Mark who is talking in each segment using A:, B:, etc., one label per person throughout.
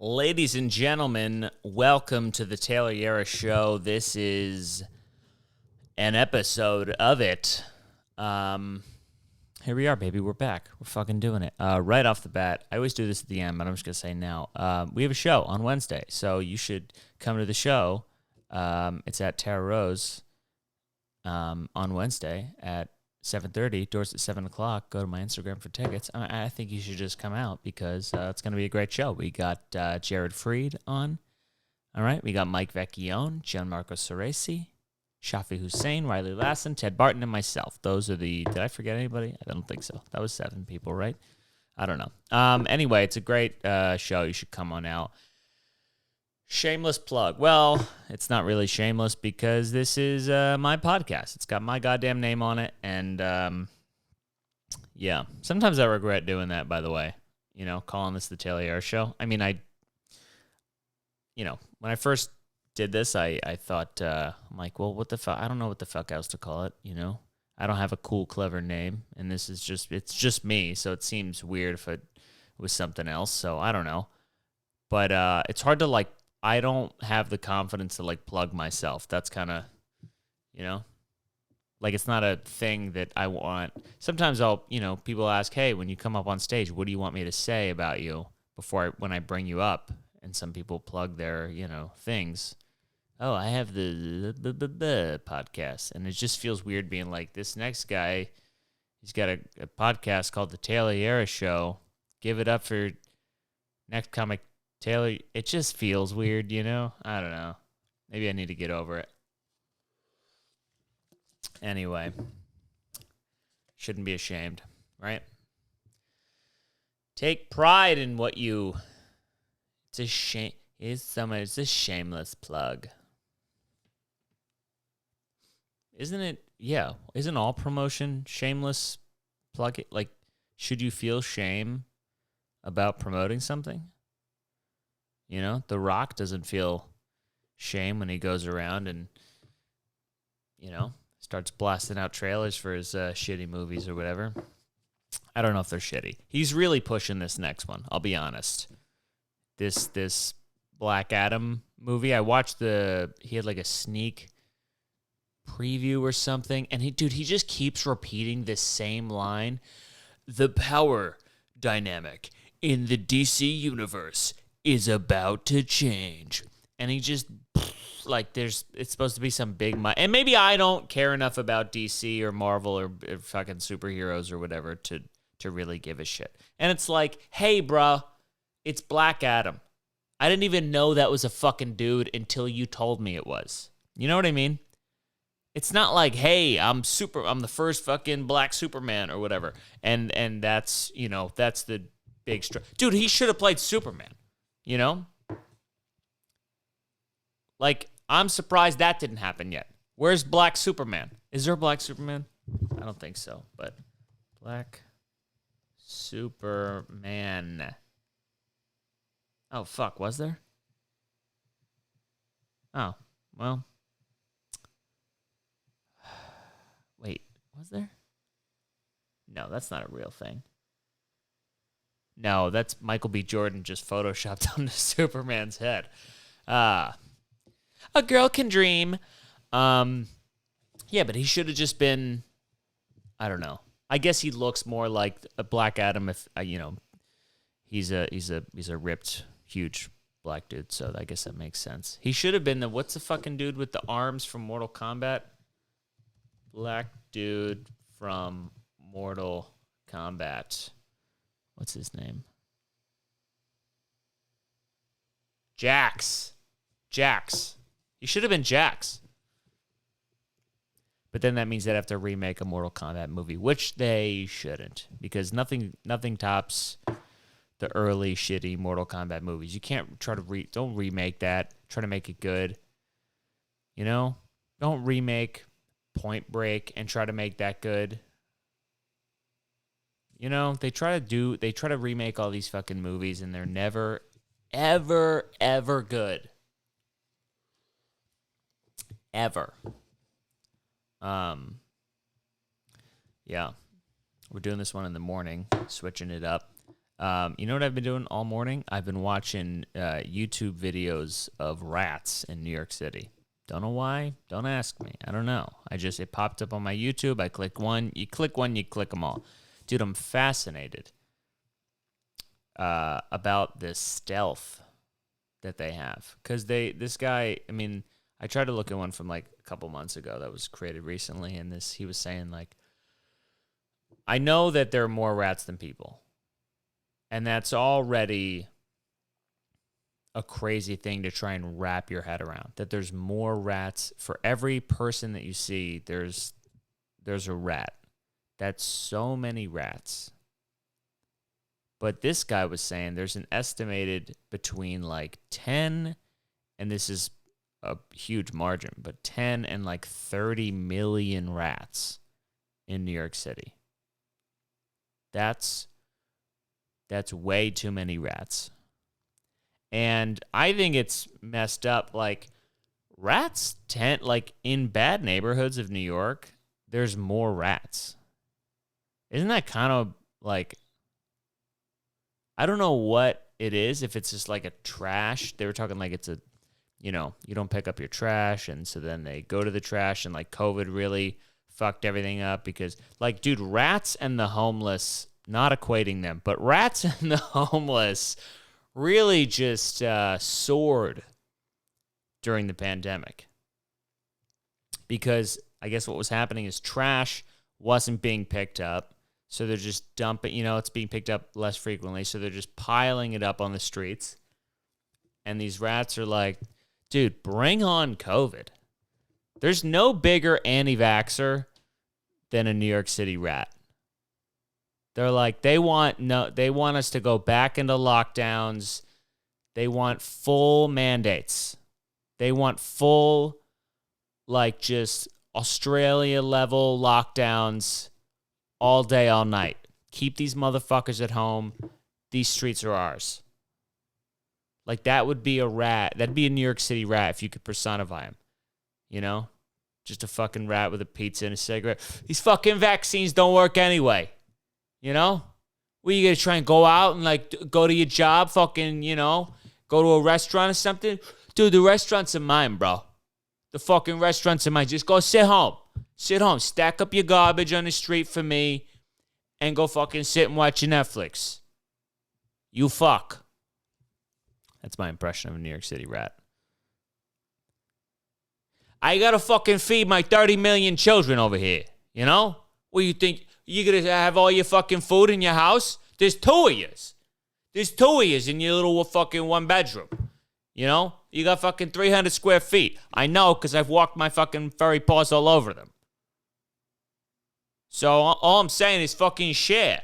A: Ladies and gentlemen, welcome to the Tayler Yarish Show. This is an episode of it. Here we are, baby. We're back. We're fucking doing it. Right off the bat, I always do this at the end, but I'm just going to say now. We have a show on Wednesday, so you should come to the show. It's at Tara Rose on Wednesday at 7:30. Doors at 7 o'clock. Go to my Instagram for tickets. I think you should just come out because it's going to be a great show. We got Jared Freed on. All right. We got Mike Vecchione, Gianmarco Ceresi, Shafi Hussein, Riley Lassen, Ted Barton, and myself. Those are the... Did I forget anybody? I don't think so. That was 7 people, right? I don't know. Anyway, it's a great show. You should come on out. Shameless plug. Well, it's not really shameless because this is my podcast. It's got my goddamn name on it. And, yeah. Sometimes I regret doing that, by the way. You know, calling this the Tayler Yarish Show. I mean, when I first did this, I thought, I'm like, well, what the fuck? I don't know what the fuck else to call it, you know? I don't have a cool, clever name. And this is it's just me. So it seems weird if it was something else. So I don't know. But it's hard to, I don't have the confidence to, plug myself. That's kind of, it's not a thing that I want. Sometimes people ask, hey, when you come up on stage, what do you want me to say about you when I bring you up? And some people plug their, things. Oh, I have the podcast. And it just feels weird being like, this next guy, he's got a podcast called The Tayler Yarish Show. Give it up for next comic Taylor. It just feels weird, I don't know. Maybe I need to get over it. Anyway, shouldn't be ashamed, right? Take pride in what you... It's a shame. It's a shameless plug. Isn't it? Yeah. Isn't all promotion shameless plug? Should you feel shame about promoting something? The Rock doesn't feel shame when he goes around and, starts blasting out trailers for his shitty movies or whatever. I don't know if they're shitty. He's really pushing this next one, I'll be honest. This Black Adam movie, I watched he had a sneak preview or something, and he just keeps repeating this same line. The power dynamic in the DC universe is about to change. And he just, it's supposed to be some big... And maybe I don't care enough about DC or Marvel or fucking superheroes or whatever to really give a shit. And it's like, hey, bruh, it's Black Adam. I didn't even know that was a fucking dude until you told me it was. You know what I mean? It's not like, hey, I'm the first fucking black Superman or whatever. And that's, that's the big... Dude, he should have played Superman. I'm surprised that didn't happen yet. Where's Black Superman? Is there a Black Superman? I don't think so, but Black Superman. Oh, fuck, was there? Oh, well. Wait, was there? No, that's not a real thing. No, that's Michael B. Jordan just photoshopped onto Superman's head. A girl can dream. Yeah, but he should have just been, I don't know. I guess he looks more like a Black Adam if he's a ripped, huge black dude, so I guess that makes sense. He should have been what's the fucking dude with the arms from Mortal Kombat? Black dude from Mortal Kombat. What's his name? Jax. He should have been Jax. But then that means they'd have to remake a Mortal Kombat movie, which they shouldn't, because nothing tops the early shitty Mortal Kombat movies. You can't try to don't remake that. Try to make it good. Don't remake Point Break and try to make that good. They try to remake all these fucking movies and they're never, ever, ever good. Ever. Yeah. We're doing this one in the morning, switching it up. You know what I've been doing all morning? I've been watching YouTube videos of rats in New York City. Don't know why. Don't ask me. I don't know. It popped up on my YouTube. I click one. You click one, you click them all. Dude, I'm fascinated about this stealth that they have. Because this guy, I mean, I tried to look at one from like a couple months ago that was created recently, and he was saying like, I know that there are more rats than people. And that's already a crazy thing to try and wrap your head around. That there's more rats. For every person that you see, there's a rat. That's so many rats. But this guy was saying there's an estimated between like 10, and this is a huge margin, but 10 and like 30 million rats in New York City. That's way too many rats. And I think it's messed up. Like, rats tend, like, in bad neighborhoods of New York, there's more rats. Isn't that kind of, like, I don't know what it is, if it's just, like, a trash. They were talking like it's a, you know, you don't pick up your trash, and so then they go to the trash, and, like, COVID really fucked everything up because, like, dude, rats and the homeless, not equating them, but rats and the homeless really just soared during the pandemic. Because I guess what was happening is trash wasn't being picked up, so they're just dumping, you know, it's being picked up less frequently, so they're just piling it up on the streets. And these rats are like, dude, bring on COVID. There's no bigger anti-vaxxer than a New York City rat. They're like, they want us to go back into lockdowns. They want full mandates. They want full, like, just Australia level lockdowns all day, all night. Keep these motherfuckers at home. These streets are ours. Like, that would be a rat. That'd be a New York City rat if you could personify him. You know? Just a fucking rat with a pizza and a cigarette. These fucking vaccines don't work anyway. You know? What, you gonna try and go out and, like, go to your job, fucking, you know, go to a restaurant or something? Dude, the restaurants are mine, bro. The fucking restaurants are mine. Just go sit home. Sit home. Stack up your garbage on the street for me and go fucking sit and watch your Netflix. You fuck. That's my impression of a New York City rat. I gotta fucking feed my 30 million children over here. You know? What, you think? You gonna have all your fucking food in your house? There's two of yous. There's two of yous in your little fucking one bedroom. You know? You got fucking 300 square feet. I know, because I've walked my fucking furry paws all over them. So all I'm saying is fucking share.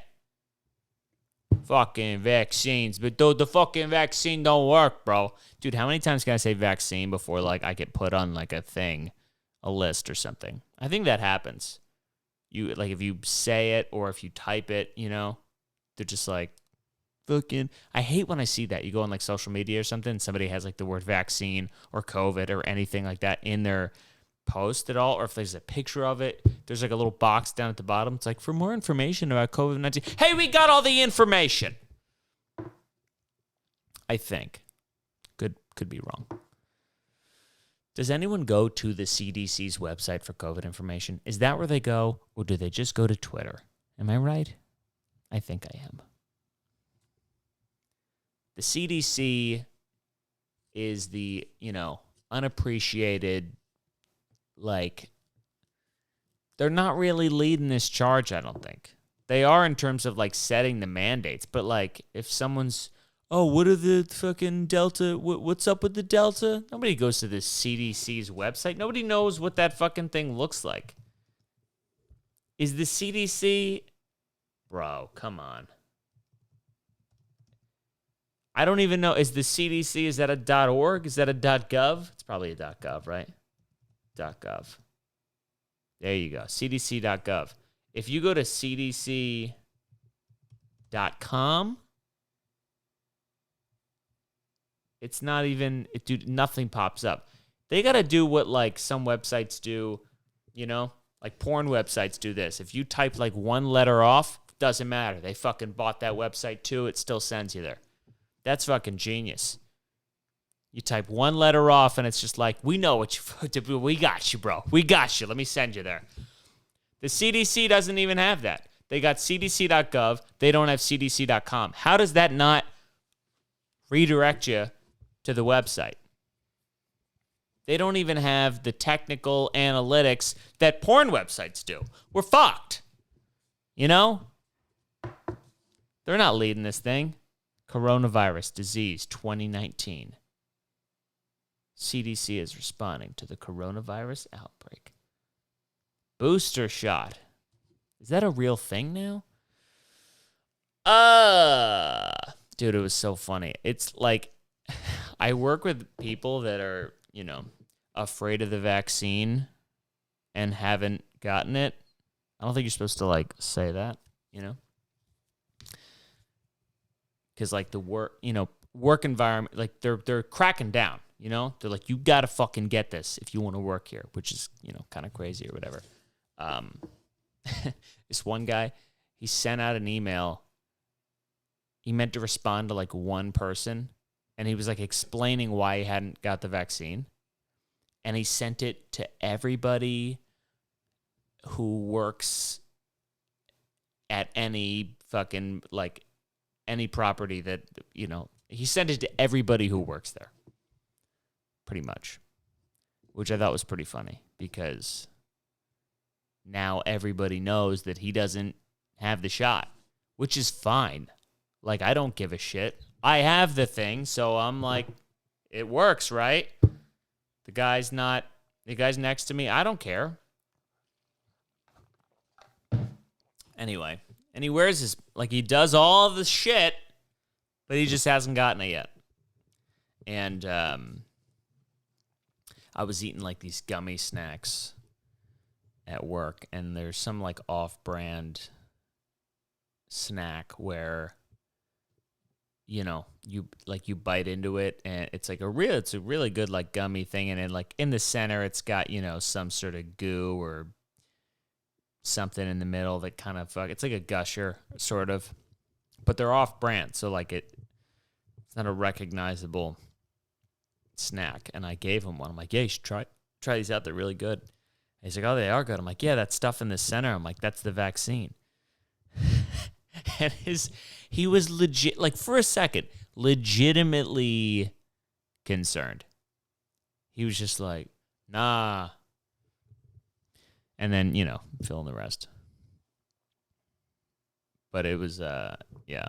A: Fucking vaccines. But dude, the fucking vaccine don't work, bro. Dude, how many times can I say vaccine before, like, I get put on, like, a thing, a list or something? I think that happens. You, like, if you say it or if you type it, you know, they're just like, fucking, I hate when I see that. You go on, like, social media or something, and somebody has, like, the word vaccine or COVID or anything like that in their post at all, or if there's a picture of it, there's, like, a little box down at the bottom. It's like, for more information about COVID-19. Hey, we got all the information. I think. Could be wrong. Does anyone go to the CDC's website for COVID information? Is that where they go, or do they just go to Twitter? Am I right? I think I am. The CDC is the, you know, unappreciated, like, they're not really leading this charge, I don't think. They are in terms of, like, setting the mandates, but, like, if someone's, oh, what are the fucking Delta? What's up with the Delta? Nobody goes to the CDC's website. Nobody knows what that fucking thing looks like. Is the CDC... Bro, come on. I don't even know. Is the CDC, is that a .org? Is that a .gov? It's probably a .gov, right? .gov. There you go. CDC.gov. If you go to CDC.com... it's not even, dude, nothing pops up. They got to do what, like, some websites do, you know? Like, porn websites do this. If you type, like, one letter off, Doesn't matter. They fucking bought that website too. It still sends you there. That's fucking genius. You type one letter off and it's just like, we know what you, we got you, bro. We got you. Let me send you there. The CDC doesn't even have that. They got cdc.gov. They don't have cdc.com. How does that not redirect you to the website? They don't even have the technical analytics that porn websites do. We're fucked. You know? They're not leading this thing. Coronavirus disease 2019. CDC is responding to the coronavirus outbreak. Booster shot. Is that a real thing now? Dude, it was so funny. It's like, I work with people that are, you know, afraid of the vaccine and haven't gotten it. I don't think you're supposed to, like, say that, you know? Because, like, the work environment, like, they're cracking down, you know? They're like, you got to fucking get this if you want to work here, which is, you know, kind of crazy or whatever. This one guy, he sent out an email. He meant to respond to, like, one person, and he was, like, explaining why he hadn't got the vaccine. And he sent it to everybody who works at any fucking, like, any property that, you know, he sent it to everybody who works there, pretty much, which I thought was pretty funny because now everybody knows that he doesn't have the shot, which is fine. Like, I don't give a shit. I have the thing, so I'm like, it works, right? The guy's next to me. I don't care. Anyway, and he wears his, like, he does all the shit, but he just hasn't gotten it yet. And I was eating, like, these gummy snacks at work, and there's some, like, off-brand snack where, you know, you bite into it, and it's like it's a really good, like, gummy thing, and then, like, in the center, it's got, you know, some sort of goo or something in the middle that kind of it's like a gusher, sort of, but they're off-brand, so, like, it's not a recognizable snack. And I gave him one. I'm like, yeah, you should try these out. They're really good. And he's like, oh, they are good. I'm like, yeah, that stuff in the center. I'm like, that's the vaccine. And he was legit, like, for a second, legitimately concerned. He was just like, nah. And then, you know, fill in the rest. But it was, yeah,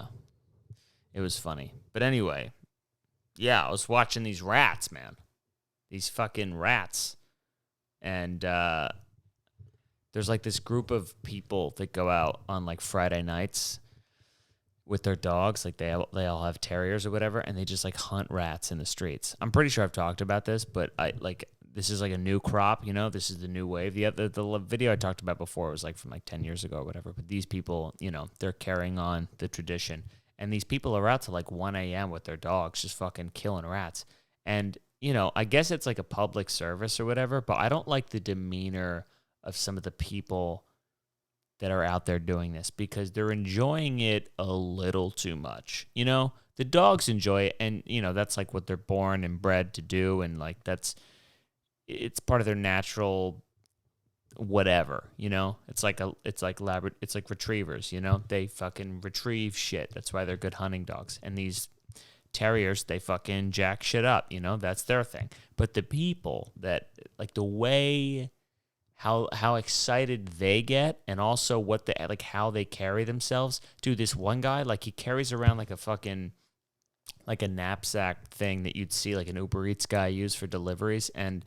A: it was funny. But anyway, yeah, I was watching these rats, man. These fucking rats. And there's, like, this group of people that go out on, like, Friday nights with their dogs. Like, they all have terriers or whatever, and they just, like, hunt rats in the streets. I'm pretty sure I've talked about this, but this is, like, a new crop, you know? This is the new wave. The video I talked about before was, like, from, like, 10 years ago or whatever. But these people, you know, they're carrying on the tradition. And these people are out till, like, 1 a.m. with their dogs just fucking killing rats. And, you know, I guess it's, like, a public service or whatever, but I don't like the demeanor of some of the people that are out there doing this because they're enjoying it a little too much. You know, the dogs enjoy it, and, you know, that's, like, what they're born and bred to do, and, like, it's part of their natural whatever, you know? It's like retrievers, you know? They fucking retrieve shit. That's why they're good hunting dogs. And these terriers, they fucking jack shit up, you know? That's their thing. But the people that, like, the way how excited they get, and also how they carry themselves. Dude, this one guy, like, he carries around, like, a fucking, like, a knapsack thing that you'd see, like, an Uber Eats guy use for deliveries, and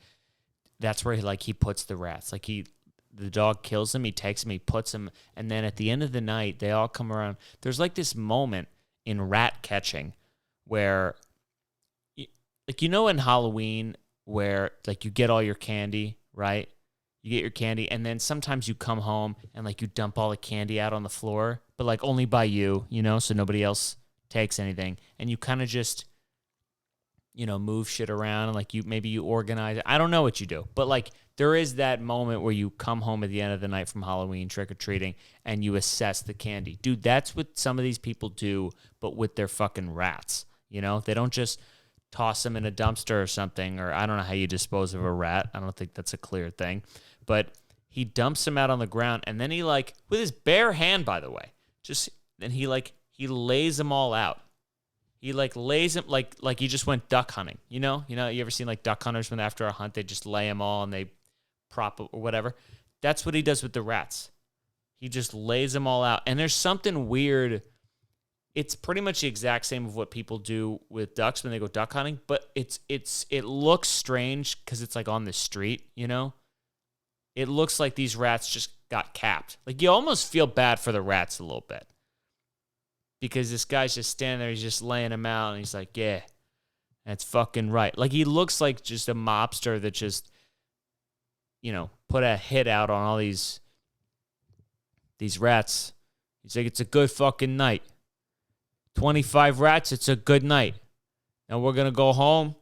A: that's where he puts the rats. Like, the dog kills them, he takes them, he puts them, and then at the end of the night, they all come around. There's, like, this moment in rat catching where, like, you know, in Halloween where, like, you get all your candy, right? You get your candy, and then sometimes you come home and, like, you dump all the candy out on the floor, but, like, only by you, you know, so nobody else takes anything, and you kind of just, you know, move shit around, and, like, maybe you organize it. I don't know what you do, but, like, there is that moment where you come home at the end of the night from Halloween trick-or-treating and you assess the candy. Dude, that's what some of these people do, but with their fucking rats. You know, they don't just toss them in a dumpster or something, or I don't know how you dispose of a rat. I don't think that's a clear thing. But he dumps them out on the ground, and then he, like, with his bare hand, by the way, then he lays them all out. He, like, lays them, like he just went duck hunting, you know? You ever seen, like, duck hunters when after a hunt, they just lay them all and they prop or whatever? That's what he does with the rats. He just lays them all out. And there's something weird. It's pretty much the exact same of what people do with ducks when they go duck hunting, but it looks strange because it's, like, on the street, you know? It looks like these rats just got capped. Like, you almost feel bad for the rats a little bit. Because this guy's just standing there, he's just laying them out, and he's like, yeah, that's fucking right. Like, he looks like just a mobster that just, you know, put a hit out on all these rats. He's like, it's a good fucking night. 25 rats, it's a good night. Now we're going to go home.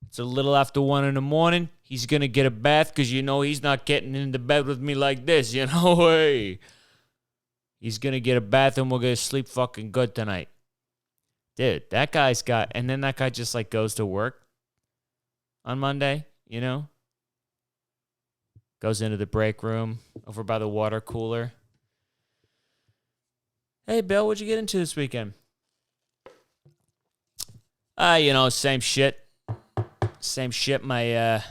A: It's a little after 1 in the morning. He's going to get a bath because, you know, he's not getting into bed with me like this, you know? Hey. He's going to get a bath and we're going to sleep fucking good tonight. Dude, that guy's got... And then that guy just, like, goes to work on Monday, you know? Goes into the break room over by the water cooler. Hey, Bill, what'd you get into this weekend? You know, same shit. Same shit. My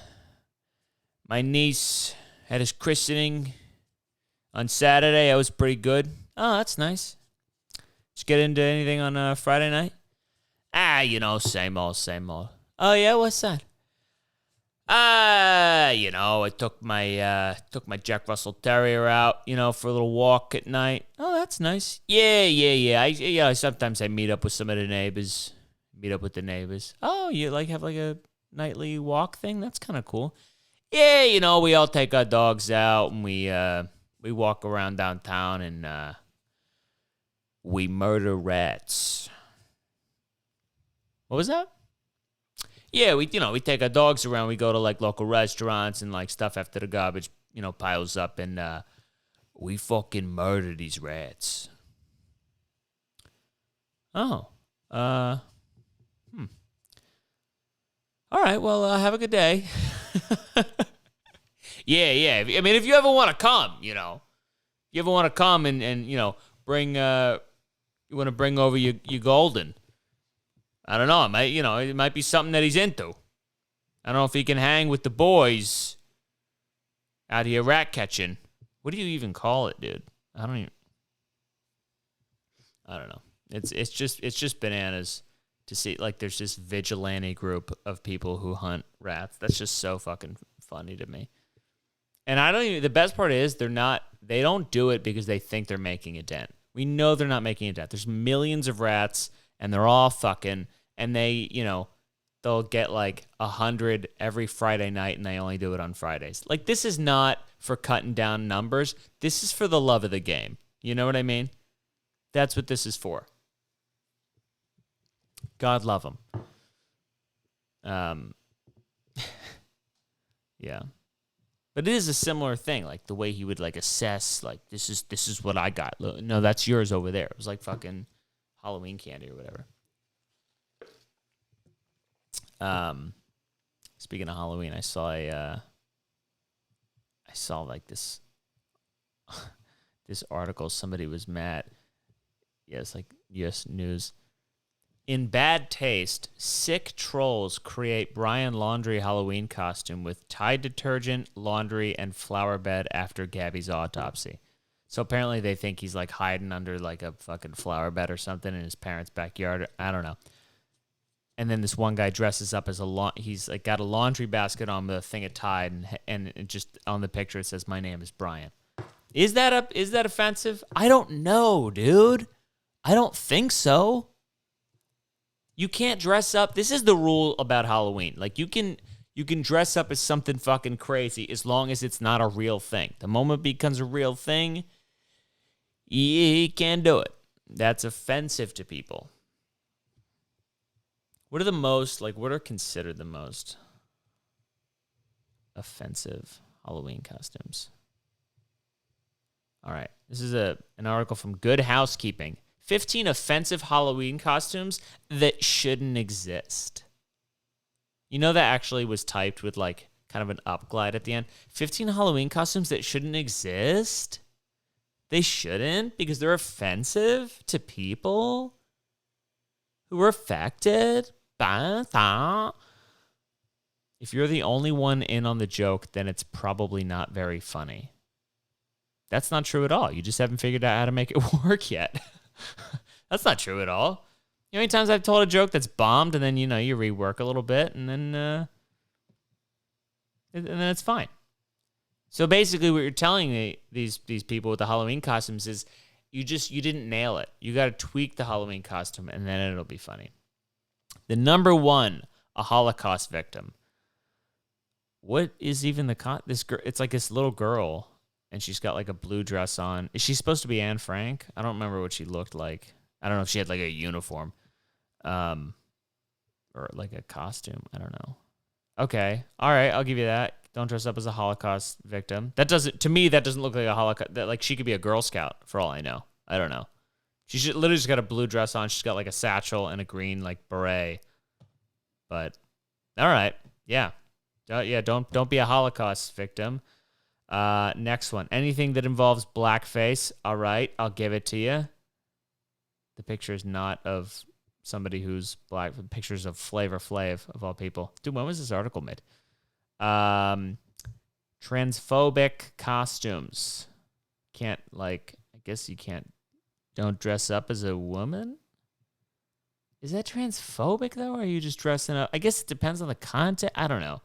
A: niece had his christening on Saturday. I was pretty good. Oh, that's nice. Did you get into anything on Friday night? You know, same old, same old. Oh, yeah? What's that? You know, I took my Jack Russell Terrier out, you know, for a little walk at night. Oh, that's nice. Yeah. Sometimes I meet up with some of the neighbors. Meet up with the neighbors. Oh, you like have like a nightly walk thing? That's kind of cool. Yeah, you know, we all take our dogs out and we walk around downtown and we murder rats. What was that? Yeah, we take our dogs around. We go to like local restaurants and like stuff after the garbage, you know, piles up, and we fucking murder these rats. Oh, All right, well, have a good day. Yeah. I mean, if you ever want to come, you know, you ever want to come and you know, bring, you want to bring over your golden. I don't know. It might be something that he's into. I don't know if he can hang with the boys out here rat catching. What do you even call it, dude? I don't know. It's just bananas to see, like, there's this vigilante group of people who hunt rats. That's just so fucking funny to me. And the best part is they don't do it because they think they're making a dent. We know they're not making a dent. There's millions of rats and they're all fucking, and they, you know, they'll get like 100 every Friday night and they only do it on Fridays. Like, this is not for cutting down numbers. This is for the love of the game. You know what I mean? That's what this is for. God love him. Yeah. But it is a similar thing, like the way he would like assess, like, this is what I got. No, that's yours over there. It was like fucking Halloween candy or whatever. Speaking of Halloween, I saw like this article. Somebody was mad. Yes, like US News. In bad taste, sick trolls create Brian Laundrie Halloween costume with Tide detergent, laundry, and flower bed after Gabby's autopsy. So apparently they think he's like hiding under like a fucking flower bed or something in his parents' backyard. I don't know. And then this one guy dresses up as he's like got a laundry basket on with a thing of Tide, and it just on the picture it says, "My name is Brian." Is that offensive? I don't know, dude. I don't think so. You can't dress up. This is the rule about Halloween. Like, you can dress up as something fucking crazy as long as it's not a real thing. The moment it becomes a real thing, you can't do it. That's offensive to people. What are considered the most offensive Halloween costumes. All right. This is an article from Good Housekeeping. 15 offensive Halloween costumes that shouldn't exist. You know that actually was typed with like kind of an upglide at the end. 15 Halloween costumes that shouldn't exist? They shouldn't because they're offensive to people who were affected. If you're the only one in on the joke, then it's probably not very funny. That's not true at all. You just haven't figured out how to make it work yet. That's not true at all. You know how many times I've told a joke that's bombed and then, you rework a little bit and then it's fine. So basically what you're telling these people with the Halloween costumes is you didn't nail it. You got to tweak the Halloween costume and then it'll be funny. The number one, a Holocaust victim. What is even this girl? It's like this little girl, and she's got like a blue dress on. Is she supposed to be Anne Frank? I don't remember what she looked like. I don't know if she had like a uniform, or like a costume. I don't know. Okay, all right, I'll give you that. Don't dress up as a Holocaust victim. That doesn't look like a Holocaust. Like she could be a Girl Scout for all I know. I don't know. She literally just got a blue dress on. She's got like a satchel and a green like beret. But all right, yeah. Don't be a Holocaust victim. Next one. Anything that involves blackface. All right, I'll give it to you. The picture is not of somebody who's black. The pictures of Flavor Flav, of all people. Dude, when was this article made? Transphobic costumes. I guess you can't. Don't dress up as a woman? Is that transphobic, though, or are you just dressing up? I guess it depends on the content. I don't know.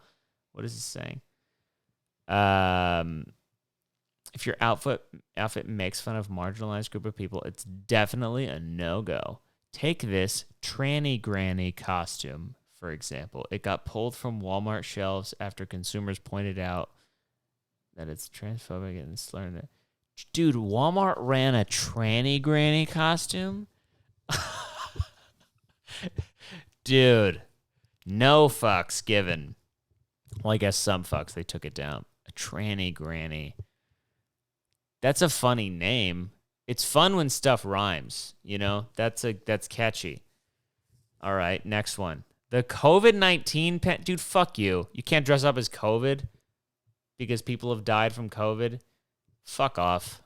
A: What is this saying? If your outfit makes fun of marginalized group of people, it's definitely a no-go. Take this tranny granny costume, for example. It got pulled from Walmart shelves after consumers pointed out that it's transphobic and slurring it. Dude, Walmart ran a tranny granny costume? Dude, no fucks given. Well, I guess some fucks, they took it down. A tranny granny. That's a funny name. It's fun when stuff rhymes, That's catchy. All right, next one. The COVID-19 pen. Dude, fuck you. You can't dress up as COVID because people have died from COVID. Fuck off.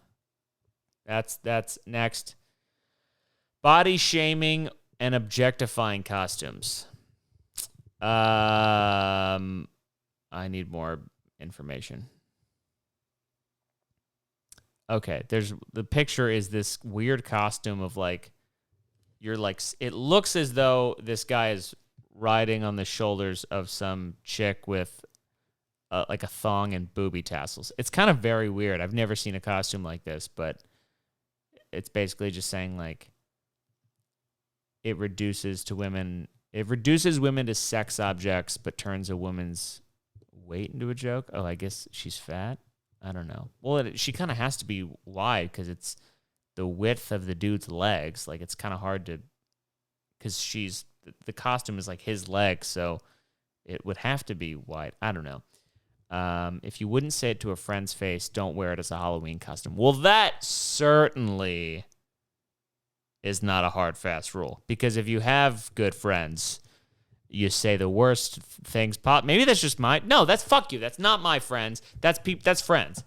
A: That's next. Body shaming and objectifying costumes. I need more information. Okay, the picture is this weird costume of like, it looks as though this guy is riding on the shoulders of some chick with like a thong and booby tassels. It's kind of very weird. I've never seen a costume like this, but it's basically just saying like, it reduces women to sex objects, but turns a woman's weight into a joke. Oh, I guess she's fat. I don't know. Well, she kind of has to be wide because it's the width of the dude's legs. Like it's kind of hard to, because the costume is like his legs, so it would have to be wide. I don't know. If you wouldn't say it to a friend's face, don't wear it as a Halloween costume. Well, that certainly is not a hard, fast rule. Because if you have good friends, you say the worst things. Maybe that's just mine. No, that's fuck you. That's not my friends. That's friends.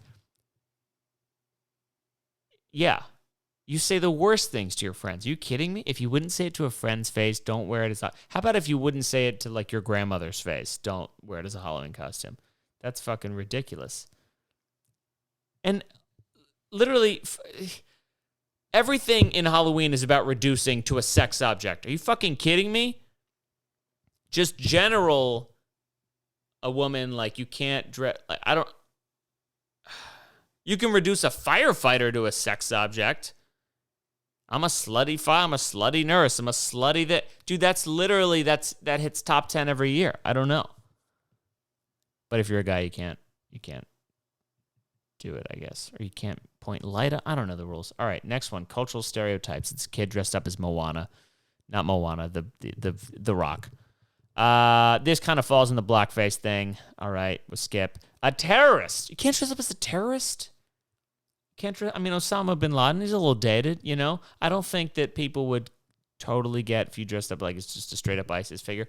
A: Yeah. You say the worst things to your friends. Are you kidding me? If you wouldn't say it to a friend's face, don't wear it as a... How about if you wouldn't say it to like your grandmother's face? Don't wear it as a Halloween costume. That's fucking ridiculous. And literally... Everything in Halloween is about reducing to a sex object. Are you fucking kidding me? Just general, a woman, like, you can't dress... I don't... You can reduce a firefighter to a sex object. I'm a slutty I'm a slutty nurse. I'm a slutty that... Dude, that's literally... That hits top 10 every year. I don't know. But if you're a guy, you can't do it, I guess. Or you can't point light. I don't know the rules. All right, next one. Cultural stereotypes. It's a kid dressed up as Moana. Not Moana, the Rock. This kind of falls in the blackface thing. All right, we'll skip. A terrorist. You can't dress up as a terrorist? I mean, Osama bin Laden, he's a little dated, you know? I don't think that people would totally get if you dressed up like it's just a straight up ISIS figure.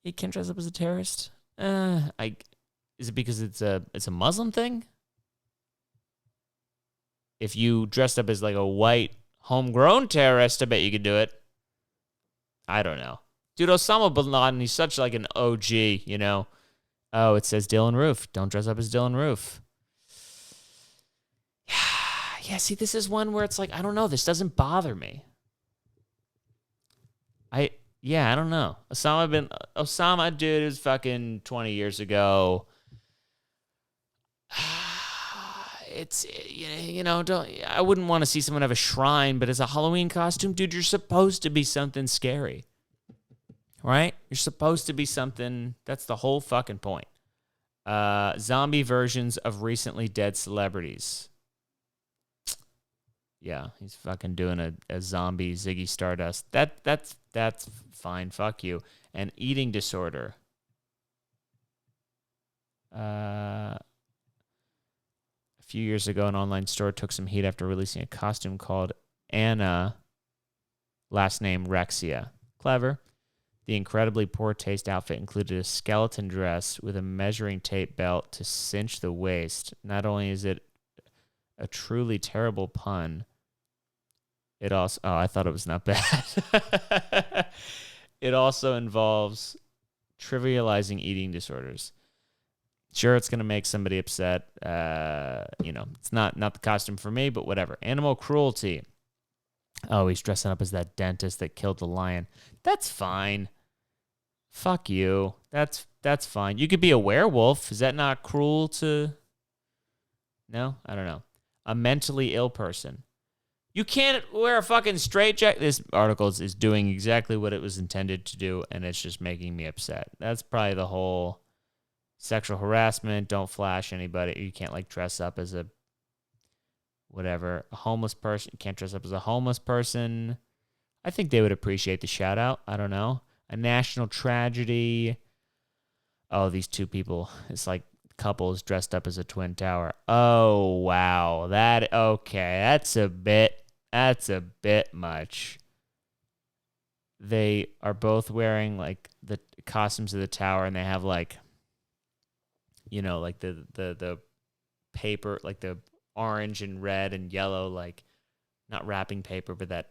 A: You can't dress up as a terrorist? Is it because it's a Muslim thing? If you dressed up as like a white homegrown terrorist, I bet you could do it. I don't know. Dude, Osama bin Laden, he's such like an OG, you know? Oh, it says Dylan Roof. Don't dress up as Dylan Roof. Yeah, see, this is one where it's like, I don't know. This doesn't bother me. I don't know. Osama, dude, it was fucking 20 years ago. It's, you know, I wouldn't want to see someone have a shrine, but as a Halloween costume, dude, you're supposed to be something scary. Right? You're supposed to be something. That's the whole fucking point. Zombie versions of recently dead celebrities. Yeah, he's fucking doing a zombie Ziggy Stardust. That's fine. Fuck you. And eating disorder. A few years ago, an online store took some heat after releasing a costume called Anna, last name Rexia. Clever. The incredibly poor taste outfit included a skeleton dress with a measuring tape belt to cinch the waist. Not only is it a truly terrible pun, it also... Oh, I thought it was not bad. It also involves trivializing eating disorders. Sure, it's going to make somebody upset. You know, it's not the costume for me, but whatever. Animal cruelty. Oh, he's dressing up as that dentist that killed the lion. That's fine. Fuck you. That's fine. You could be a werewolf. Is that not cruel to... No? I don't know. A mentally ill person. You can't wear a fucking straitjacket. This article is doing exactly what it was intended to do, and it's just making me upset. That's probably the whole sexual harassment. Don't flash anybody. You can't, like, dress up as a... whatever. A homeless person. You can't dress up as a homeless person. I think they would appreciate the shout out. I don't know. A national tragedy. Oh, these two people. It's like couples dressed up as a twin tower. Oh, wow. That's a bit much. They are both wearing like the costumes of the tower, and they have like, you know, like the paper, like the orange and red and yellow, like not wrapping paper, but that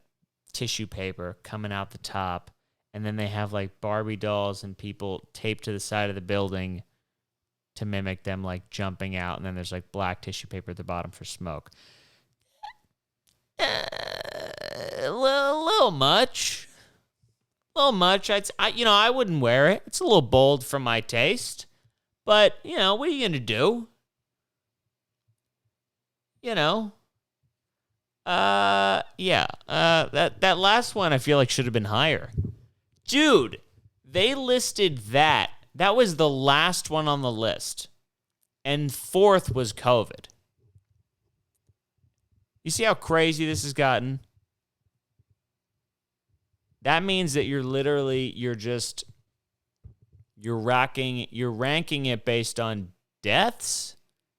A: tissue paper coming out the top. And then they have like Barbie dolls and people taped to the side of the building to mimic them like jumping out. And then there's like black tissue paper at the bottom for smoke. A little much. I wouldn't wear it. It's a little bold for my taste. But, you know, what are you going to do? You know? That last one I feel like should have been higher. Dude, they listed that. That was the last one on the list. And fourth was COVID. You see how crazy this has gotten? That means that you're ranking it based on deaths?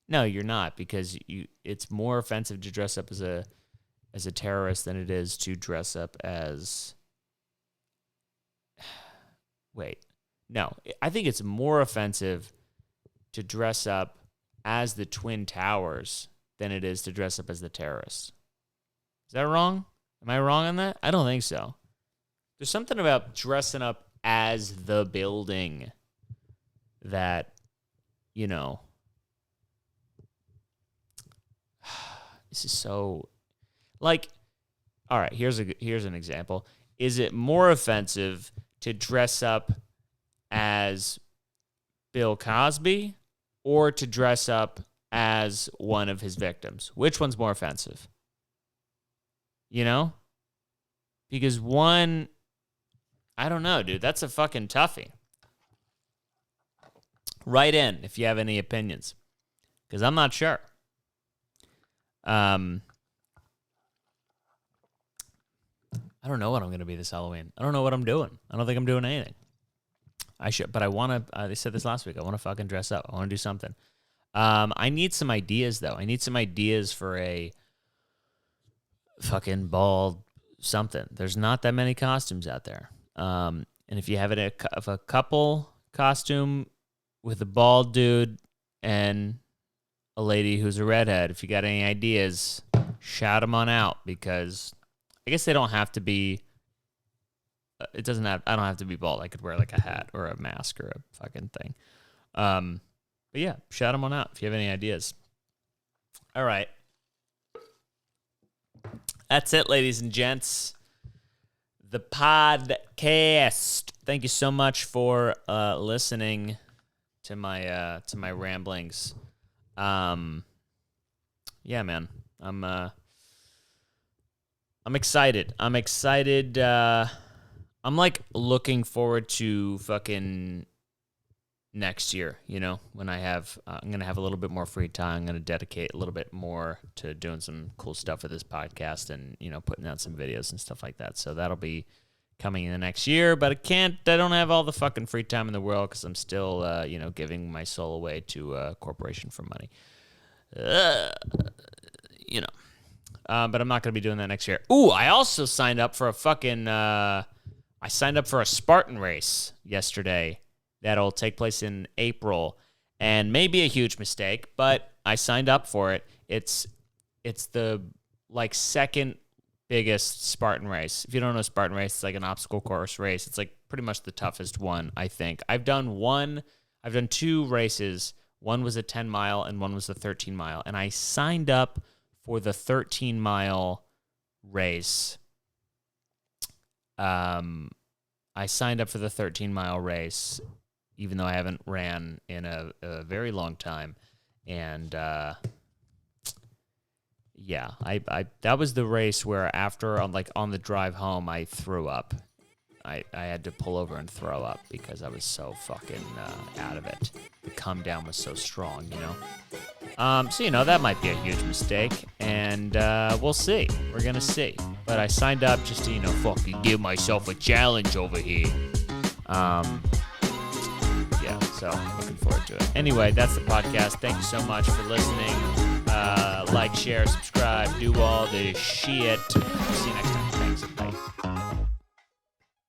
A: No, you're not, because it's more offensive to dress up as a terrorist than it is to dress up as... Wait. No, I think it's more offensive to dress up as the Twin Towers than it is to dress up as the terrorists. Is that wrong? Am I wrong on that? I don't think so. There's something about dressing up as the building that, you know... This is so... Like, all right, here's an example. Is it more offensive to dress up as Bill Cosby or to dress up as one of his victims? Which one's more offensive? You know? Because one, I don't know, dude. That's a fucking toughie. Write in if you have any opinions, because I'm not sure. I don't know what I'm going to be this Halloween. I don't know what I'm doing. I don't think I'm doing anything. I should, but I want to, they said this last week, I want to fucking dress up. I want to do something. I need some ideas, though. I need some ideas for a fucking bald something. There's not that many costumes out there. And if you have a couple costume with a bald dude and a lady who's a redhead, if you got any ideas, shout them on out, because I guess they don't have to be, I don't have to be bald. I could wear like a hat or a mask or a fucking thing. But yeah, shout them on out if you have any ideas. All right. That's it, ladies and gents. The podcast. Thank you so much for listening to my ramblings. Yeah, man. I'm excited. I'm like looking forward to fucking next year, you know, when I'm going to have a little bit more free time. I'm going to dedicate a little bit more to doing some cool stuff with this podcast and, you know, putting out some videos and stuff like that. So that'll be coming in the next year, but I don't have all the fucking free time in the world because I'm still, you know, giving my soul away to a corporation for money. You know, but I'm not going to be doing that next year. Ooh, I also signed up for a Spartan race yesterday that'll take place in April, and maybe a huge mistake, but I signed up for it. It's the like second biggest Spartan race. If you don't know Spartan race, it's like an obstacle course race. It's like pretty much the toughest one, I think. I've done two races. One was a 10-mile and one was a 13-mile, and I signed up for the 13-mile race. I signed up for the 13-mile race, even though I haven't ran in a very long time. And yeah, I that was the race where after on the drive home, I threw up. I had to pull over and throw up because I was so fucking out of it. The come down was so strong, you know. So, you know, that might be a huge mistake, and we'll see. We're going to see. But I signed up just to, you know, fucking give myself a challenge over here. Yeah, so looking forward to it. Anyway, that's the podcast. Thank you so much for listening. Like, share, subscribe, do all the shit. See you next time.